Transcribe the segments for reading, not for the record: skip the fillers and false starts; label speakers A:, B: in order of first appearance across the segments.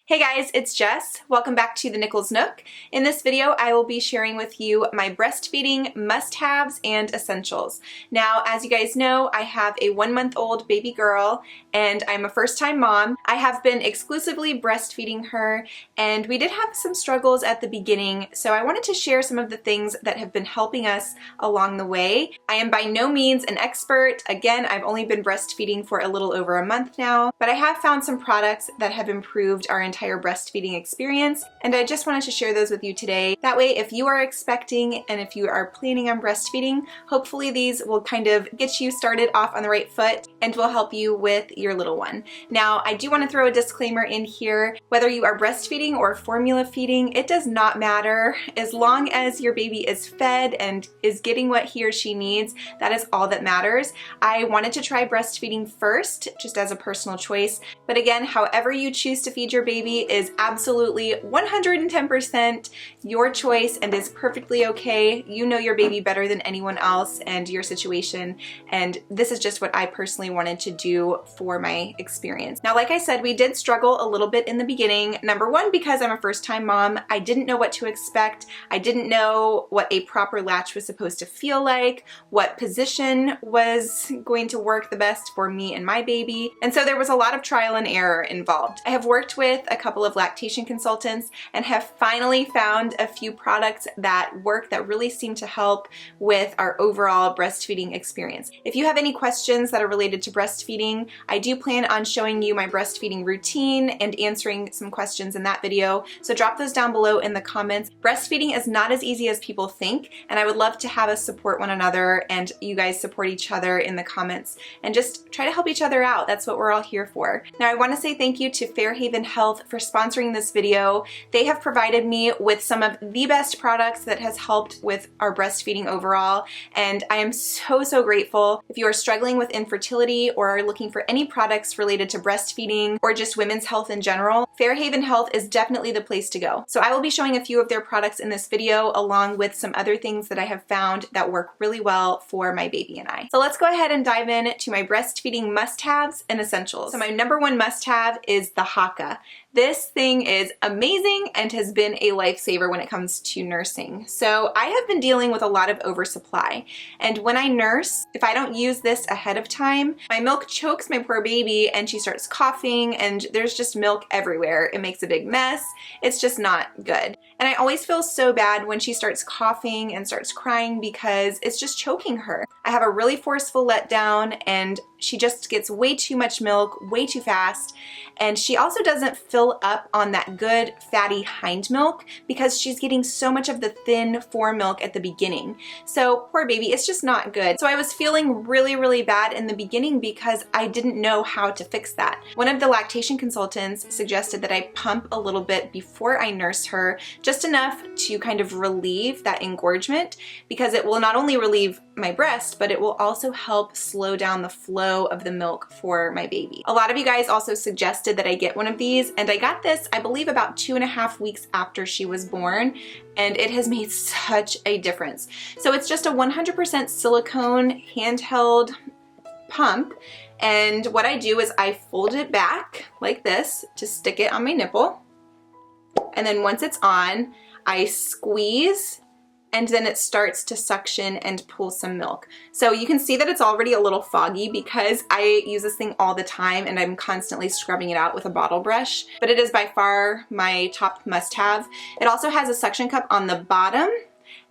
A: Hey guys, it's Jess. Welcome back to the Nichols Nook. In this video, I will be sharing with you my breastfeeding must-haves and essentials. Now, as you guys know, I have a 1-month-old baby girl and I'm a first-time mom. I have been exclusively breastfeeding her and we did have some struggles at the beginning, so I wanted to share some of the things that have been helping us along the way. I am by no means an expert. Again, I've only been breastfeeding for a little over a month now, but I have found some products that have improved our entire breastfeeding experience, and I just wanted to share those with you today. That way, if you are expecting and if you are planning on breastfeeding, hopefully these will kind of get you started off on the right foot and will help you with your little one. Now, I do want to throw a disclaimer in here. Whether you are breastfeeding or formula feeding, it does not matter. As long as your baby is fed and is getting what he or she needs, that is all that matters. I wanted to try breastfeeding first, just as a personal choice, but again, however you choose to feed your baby is absolutely 110% your choice and is perfectly okay. You know your baby better than anyone else and your situation, and this is just what I personally wanted to do for my experience. Now, like I said, we did struggle a little bit in the beginning. Number one, because I'm a first-time mom, I didn't know what to expect. I didn't know what a proper latch was supposed to feel like, what position was going to work the best for me and my baby, and so there was a lot of trial and error involved. I have worked with a couple of lactation consultants and have finally found a few products that work, that really seem to help with our overall breastfeeding experience. If you have any questions that are related to breastfeeding, I do plan on showing you my breastfeeding routine and answering some questions in that video, so drop those down below in the comments. Breastfeeding is not as easy as people think, and I would love to have us support one another and you guys support each other in the comments and just try to help each other out. That's what we're all here for. Now, I want to say thank you to Fairhaven Health for sponsoring this video. They have provided me with some of the best products that has helped with our breastfeeding overall, and I am so grateful. If you are struggling with infertility or are looking for any products related to breastfeeding or just women's health in general, Fairhaven Health is definitely the place to go. So I will be showing a few of their products in this video along with some other things that I have found that work really well for my baby and I. So let's go ahead and dive in to my breastfeeding must-haves and essentials. So my number one must-have is the Hakka. This thing is amazing and has been a lifesaver when it comes to nursing. So I have been dealing with a lot of oversupply, and when I nurse, if I don't use this ahead of time, my milk chokes my poor baby and she starts coughing and there's just milk everywhere. It makes a big mess. It's just not good. And I always feel so bad when she starts coughing and starts crying because it's just choking her. I have a really forceful letdown and she just gets way too much milk way too fast, and she also doesn't fill up on that good fatty hind milk because she's getting so much of the thin fore milk at the beginning. So poor baby, it's just not good. So I was feeling really bad in the beginning because I didn't know how to fix that. One of the lactation consultants suggested that I pump a little bit before I nurse her, just enough to kind of relieve that engorgement, because it will not only relieve my breast, but it will also help slow down the flow of the milk for my baby. A lot of you guys also suggested that I get one of these, and I got this, I believe, about 2.5 weeks after she was born, and it has made such a difference. So it's just a 100% silicone handheld pump, and what I do is I fold it back like this to stick it on my nipple, and then once it's on, I squeeze, and then it starts to suction and pull some milk. So you can see that it's already a little foggy because I use this thing all the time and I'm constantly scrubbing it out with a bottle brush, but it is by far my top must-have. It also has a suction cup on the bottom,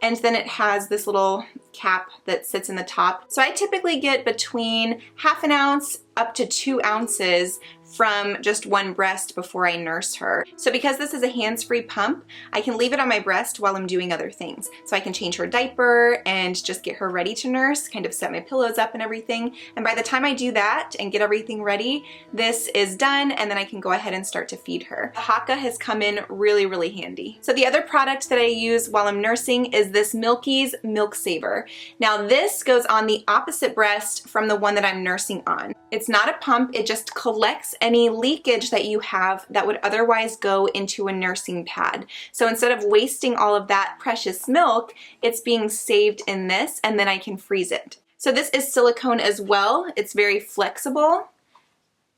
A: and then it has this little cap that sits in the top. So I typically get between 1/2 ounce up to 2 ounces from just one breast before I nurse her. So because this is a hands-free pump, I can leave it on my breast while I'm doing other things. So I can change her diaper and just get her ready to nurse, kind of set my pillows up and everything. And by the time I do that and get everything ready, this is done, and then I can go ahead and start to feed her. The Hakka has come in really handy. So the other product that I use while I'm nursing is this Milky's Milk Saver. Now this goes on the opposite breast from the one that I'm nursing on. It's not a pump, it just collects any leakage that you have that would otherwise go into a nursing pad. So instead of wasting all of that precious milk, it's being saved in this, and then I can freeze it. So this is silicone as well. It's very flexible,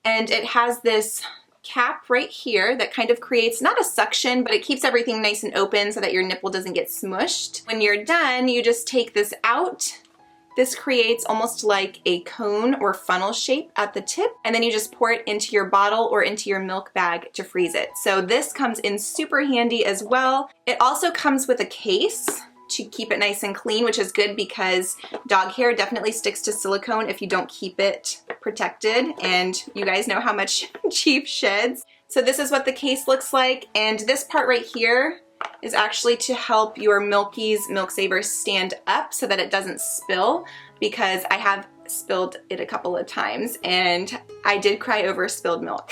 A: and it has this cap right here that kind of creates not a suction, but it keeps everything nice and open so that your nipple doesn't get smushed. When you're done, you just take this out. This creates almost like a cone or funnel shape at the tip, and then you just pour it into your bottle or into your milk bag to freeze it. So this comes in super handy as well. It also comes with a case to keep it nice and clean, which is good because dog hair definitely sticks to silicone if you don't keep it protected, and you guys know how much Chief sheds. So this is what the case looks like, and this part right here is actually to help your Milky's Milk Saver stand up so that it doesn't spill, because I have spilled it a couple of times and I did cry over spilled milk.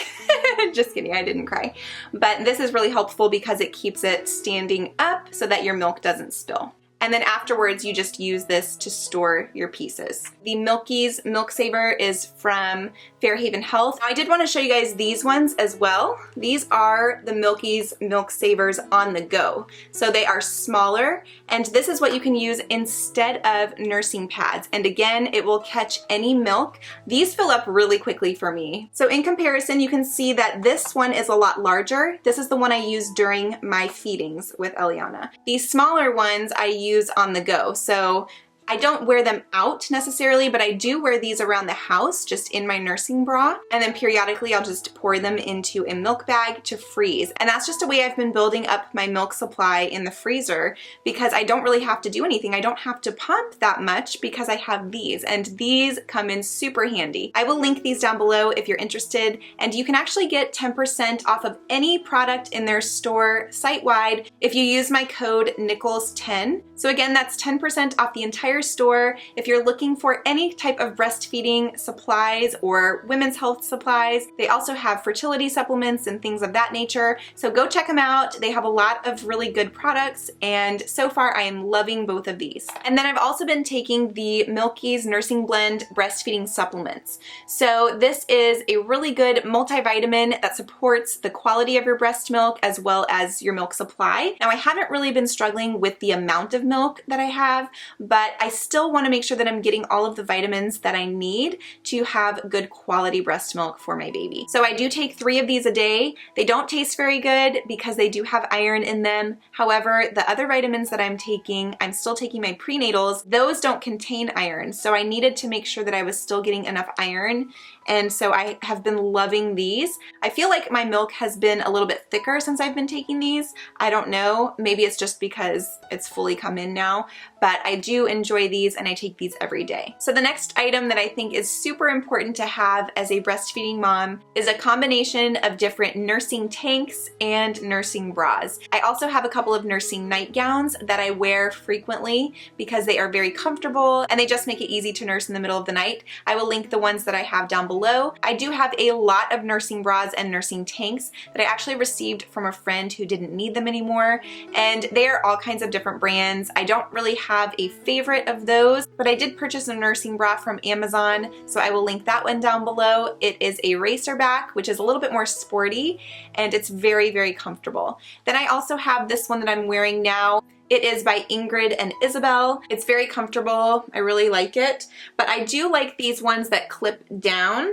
A: Just kidding, I didn't cry. But this is really helpful because it keeps it standing up so that your milk doesn't spill. And then afterwards, you just use this to store your pieces. The Milky's Milk Saver is from Fairhaven Health. Now, I did want to show you guys these ones as well. These are the Milky's Milk Savers on the go. So they are smaller, and this is what you can use instead of nursing pads. And again, it will catch any milk. These fill up really quickly for me. So in comparison, you can see that this one is a lot larger. This is the one I use during my feedings with Eliana. These smaller ones I use on the go. So I don't wear them out necessarily, but I do wear these around the house just in my nursing bra. And then periodically I'll just pour them into a milk bag to freeze. And that's just a way I've been building up my milk supply in the freezer, because I don't really have to do anything. I don't have to pump that much because I have these, and these come in super handy. I will link these down below if you're interested, and you can actually get 10% off of any product in their store site-wide if you use my code NICKLES10. So again, that's 10% off the entire store. If you're looking for any type of breastfeeding supplies or women's health supplies, they also have fertility supplements and things of that nature. So go check them out. They have a lot of really good products, and so far I am loving both of these. And then I've also been taking the Milky's Nursing Blend breastfeeding supplements. So this is a really good multivitamin that supports the quality of your breast milk as well as your milk supply. Now, I haven't really been struggling with the amount of milk that I have, but I still want to make sure that I'm getting all of the vitamins that I need to have good quality breast milk for my baby. So I do take 3 of these a day. They don't taste very good because they do have iron in them. However, the other vitamins that I'm still taking my prenatals, those don't contain iron. So I needed to make sure that I was still getting enough iron. And so I have been loving these. I feel like my milk has been a little bit thicker since I've been taking these. I don't know, maybe it's just because it's fully come in now, but I do enjoy these and I take these every day. So the next item that I think is super important to have as a breastfeeding mom is a combination of different nursing tanks and nursing bras. I also have a couple of nursing nightgowns that I wear frequently because they are very comfortable and they just make it easy to nurse in the middle of the night. I will link the ones that I have down below. I do have a lot of nursing bras and nursing tanks that I actually received from a friend who didn't need them anymore, and they are all kinds of different brands. I don't really have a favorite of those, but I did purchase a nursing bra from Amazon, so I will link that one down below. It is a racerback, which is a little bit more sporty, and it's very, very comfortable. Then I also have this one that I'm wearing now. It is by Ingrid and Isabel. It's very comfortable. I really like it, but I do like these ones that clip down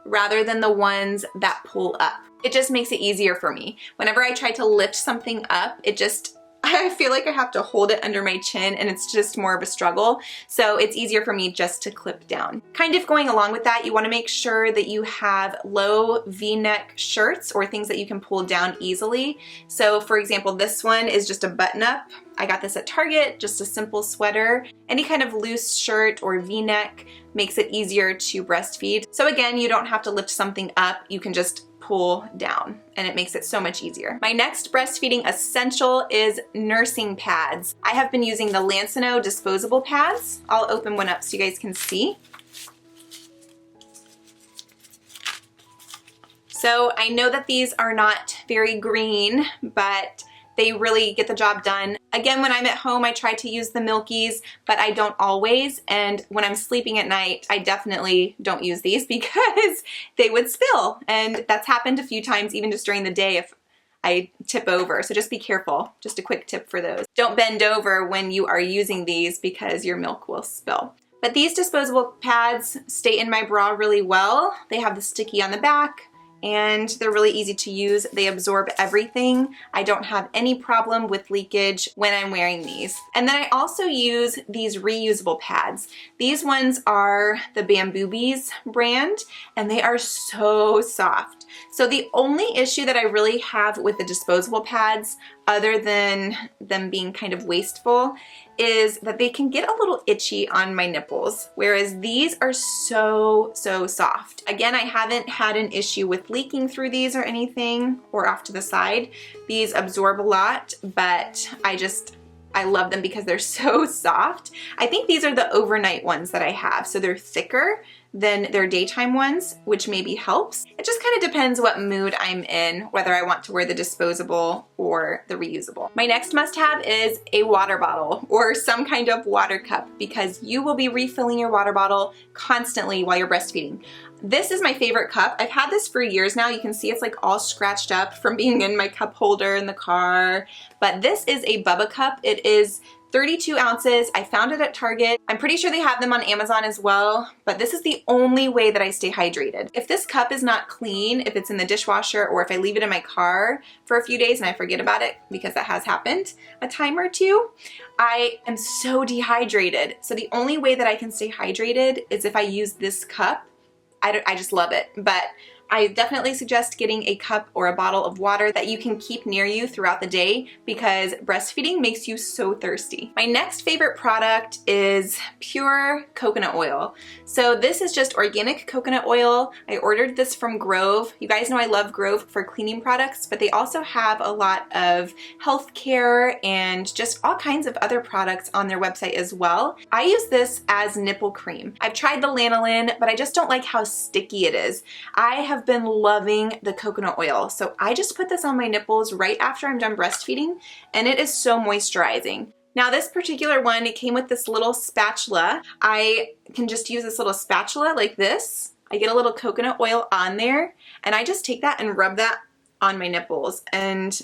A: rather than the ones that pull up. It just makes it easier for me. Whenever I try to lift something up, I feel like I have to hold it under my chin and it's just more of a struggle. So it's easier for me just to clip down. Kind of going along with that, you want to make sure that you have low V-neck shirts or things that you can pull down easily. So for example, this one is just a button up. I got this at Target, just a simple sweater. Any kind of loose shirt or V-neck makes it easier to breastfeed. So again, you don't have to lift something up, you can just pull down and it makes it so much easier. My next breastfeeding essential is nursing pads. I have been using the Lancino disposable pads. I'll open one up so you guys can see. So I know that these are not very green, but they really get the job done. Again, when I'm at home, I try to use the Milky's, but I don't always. And when I'm sleeping at night, I definitely don't use these because they would spill. And that's happened a few times, even just during the day if I tip over. So just be careful. Just a quick tip for those. Don't bend over when you are using these because your milk will spill. But these disposable pads stay in my bra really well. They have the sticky on the back and they're really easy to use. They absorb everything. I don't have any problem with leakage when I'm wearing these. And then I also use these reusable pads. These ones are the Bamboobies brand, and they are so soft. So the only issue that I really have with the disposable pads, other than them being kind of wasteful, is that they can get a little itchy on my nipples, whereas these are so soft. Again, I haven't had an issue with leaking through these or anything, or off to the side. These absorb a lot, but I love them because they're so soft. I think these are the overnight ones that I have, so they're thicker than their daytime ones, which maybe helps. It just kind of depends what mood I'm in, whether I want to wear the disposable or the reusable. My next must-have is a water bottle or some kind of water cup, because you will be refilling your water bottle constantly while you're breastfeeding. This is my favorite cup. I've had this for years now. You can see it's like all scratched up from being in my cup holder in the car, but this is a Bubba cup. It is 32 ounces. I found it at Target. I'm pretty sure they have them on Amazon as well, but this is the only way that I stay hydrated. If this cup is not clean, if it's in the dishwasher, or if I leave it in my car for a few days and I forget about it, because that has happened a time or two, I am so dehydrated. So the only way that I can stay hydrated is if I use this cup. I just love it, but I definitely suggest getting a cup or a bottle of water that you can keep near you throughout the day, because breastfeeding makes you so thirsty. My next favorite product is pure coconut oil. So this is just organic coconut oil. I ordered this from Grove. You guys know I love Grove for cleaning products, but they also have a lot of healthcare and just all kinds of other products on their website as well. I use this as nipple cream. I've tried the lanolin, but I just don't like how sticky it is. I have been loving the coconut oil, so I just put this on my nipples right after I'm done breastfeeding, and it is so moisturizing. Now this particular one, it came with this little spatula. I can just use this little spatula like this. I get a little coconut oil on there, and I just take that and rub that on my nipples, and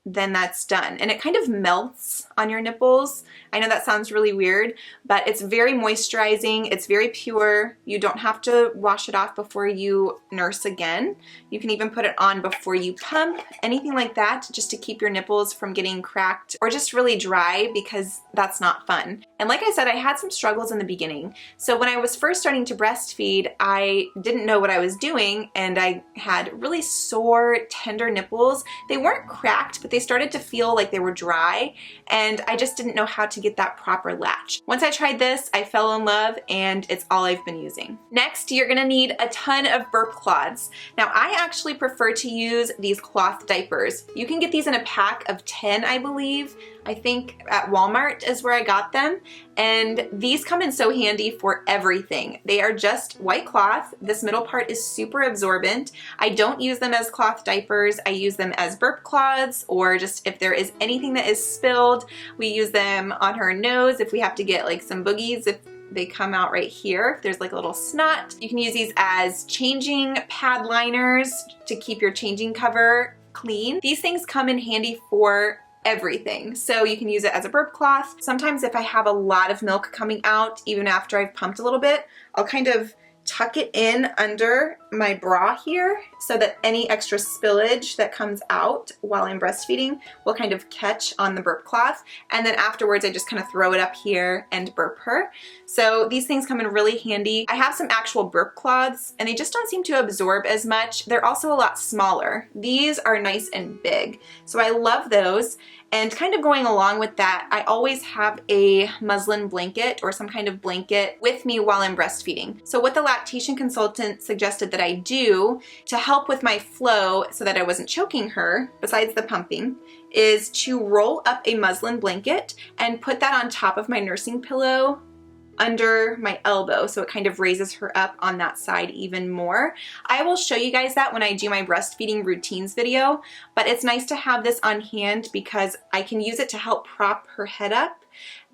A: then that's done. And it kind of melts on your nipples. I know that sounds really weird, but it's very moisturizing. It's very pure. You don't have to wash it off before you nurse again. You can even put it on before you pump, anything like that, just to keep your nipples from getting cracked or just really dry, because that's not fun. And like I said, I had some struggles in the beginning. So when I was first starting to breastfeed, I didn't know what I was doing, and I had really sore, tender nipples. They weren't cracked, but they started to feel like they were dry, and I just didn't know how to get that proper latch. Once I tried this, I fell in love, and it's all I've been using. Next, you're gonna need a ton of burp cloths. Now, I actually prefer to use these cloth diapers. You can get these in a pack of 10, I believe. I think at Walmart is where I got them, and these come in so handy for everything. They are just white cloth. This middle part is super absorbent. I don't use them as cloth diapers. I use them as burp cloths, or just if there is anything that is spilled, we use them on her nose if we have to get like some boogies, if they come out right here. If there's like a little snot. You can use these as changing pad liners to keep your changing cover clean. These things come in handy for everything. So you can use it as a burp cloth. Sometimes if I have a lot of milk coming out, even after I've pumped a little bit, I'll kind of tuck it in under my bra here so that any extra spillage that comes out while I'm breastfeeding will kind of catch on the burp cloth. And then afterwards, I just kind of throw it up here and burp her. So these things come in really handy. I have some actual burp cloths, and they just don't seem to absorb as much. They're also a lot smaller. These are nice and big, so I love those. And kind of going along with that, I always have a muslin blanket or some kind of blanket with me while I'm breastfeeding. So what the lactation consultant suggested that I do to help with my flow so that I wasn't choking her, besides the pumping, is to roll up a muslin blanket and put that on top of my nursing pillow under my elbow, so it kind of raises her up on that side even more. I will show you guys that when I do my breastfeeding routines video, but it's nice to have this on hand because I can use it to help prop her head up,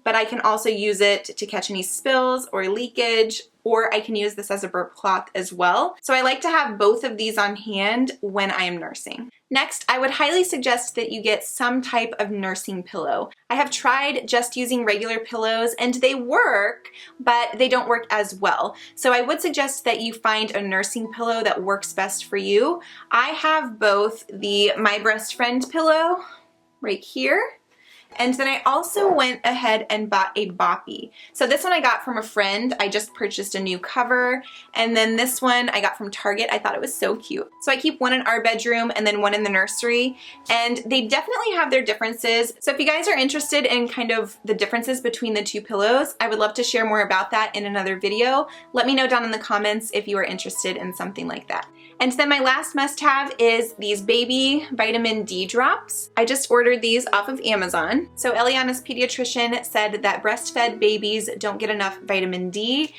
A: but I can also use it to catch any spills or leakage, or I can use this as a burp cloth as well. So I like to have both of these on hand when I am nursing. Next, I would highly suggest that you get some type of nursing pillow. I have tried just using regular pillows and they work, but they don't work as well. So I would suggest that you find a nursing pillow that works best for you. I have both the My Breast Friend pillow right here, and then I also went ahead and bought a boppy. So this one I got from a friend. I just purchased a new cover. And then this one I got from Target. I thought it was so cute. So I keep one in our bedroom and then one in the nursery. And they definitely have their differences. So if you guys are interested in kind of the differences between the two pillows, I would love to share more about that in another video. Let me know down in the comments if you are interested in something like that. And then my last must-have is these baby vitamin D drops. I just ordered these off of Amazon. So Eliana's pediatrician said that breastfed babies don't get enough vitamin D,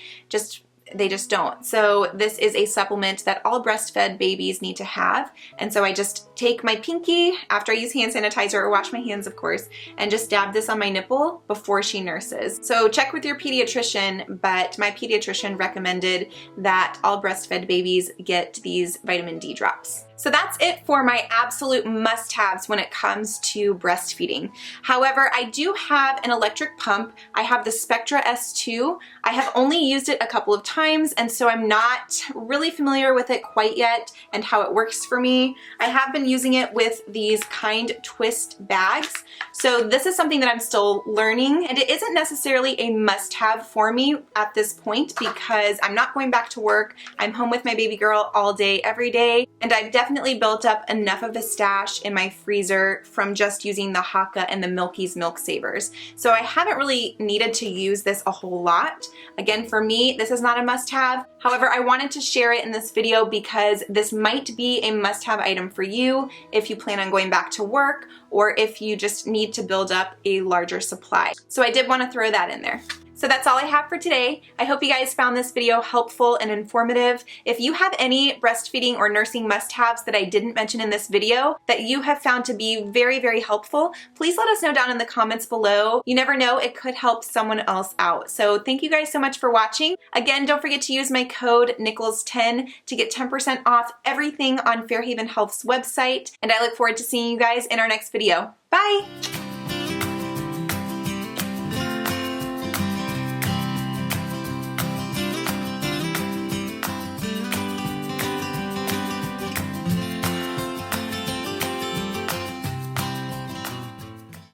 A: they just don't. So this is a supplement that all breastfed babies need to have. And so I just take my pinky after I use hand sanitizer or wash my hands, of course, and just dab this on my nipple before she nurses. So check with your pediatrician, but my pediatrician recommended that all breastfed babies get these vitamin D drops. So that's it for my absolute must-haves when it comes to breastfeeding. However, I do have an electric pump. I have the Spectra S2. I have only used it a couple of times, and so I'm not really familiar with it quite yet and how it works for me. I have been using it with these Kind twist bags. So this is something that I'm still learning, and it isn't necessarily a must-have for me at this point because I'm not going back to work. I'm home with my baby girl all day, every day, and I've definitely built up enough of a stash in my freezer from just using the Hakka and the Milky's Milk Savers. So I haven't really needed to use this a whole lot. Again, for me, this is not a must-have. However, I wanted to share it in this video because this might be a must-have item for you if you plan on going back to work or if you just need to build up a larger supply. So I did want to throw that in there. So that's all I have for today. I hope you guys found this video helpful and informative. If you have any breastfeeding or nursing must-haves that I didn't mention in this video that you have found to be very, very helpful, please let us know down in the comments below. You never know, it could help someone else out. So thank you guys so much for watching. Again, don't forget to use my code NICHOLS10 to get 10% off everything on Fairhaven Health's website. And I look forward to seeing you guys in our next video. Bye!